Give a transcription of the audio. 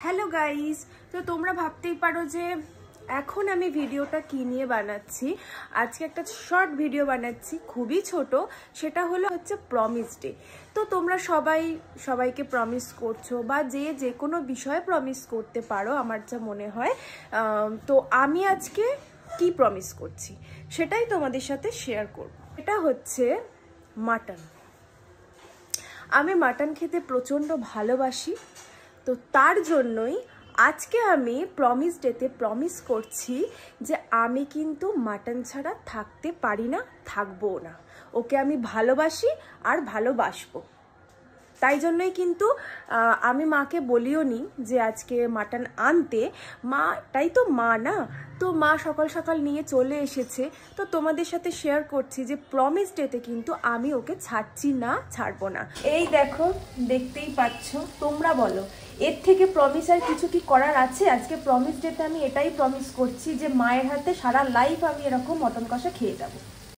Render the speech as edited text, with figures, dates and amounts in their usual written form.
Hello guys, তো তোমরা ভাবতেই পারো যে এখন আমি ভিডিওটা কি নিয়ে বানাচ্ছি। আজকে একটা শর্ট ভিডিও বানাচ্ছি, খুবই ছোট। সেটা হচ্ছে প্রমিস ডে। তো তোমরা সবাইকে প্রমিস করছো বা যে কোনো বিষয়ে প্রমিস করতে পারো, আমার যা মনে হয়। তো আমি আজকে কি প্রমিস করছি সেটাই তোমাদের সাথে শেয়ার করব। এটা হচ্ছে মাটন। আমি মাটন খেতে প্রচণ্ড ভালোবাসি। তো তার জন্যই আজকে আমি প্রমিস ডেতে প্রমিস করছি যে আমি কিন্তু মাটন ছাড়া থাকতে পারি না, থাকবো না। ওকে আমি ভালোবাসি আর ভালোবাসবো। তাই জন্যই কিন্তু আমি মাকে বলিও নি যে আজকে মাটন আনতে। মাটাই তো মা না, তো মা সকাল সকাল নিয়ে চলে এসেছে। তো তোমাদের সাথে শেয়ার করছি যে প্রমিস ডেতে কিন্তু আমি ওকে ছাড়ছি না, ছাড়বো না। এই দেখো, দেখতেই পাচ্ছ। তোমরা বলো এর থেকে প্রমিস আর কিছু কি করার আছে? আজকে প্রমিস ডেতে আমি এটাই প্রমিস করছি যে মায়ের হাতে সারা লাইফ আমি এরকম মটন কষা খেয়ে যাবো।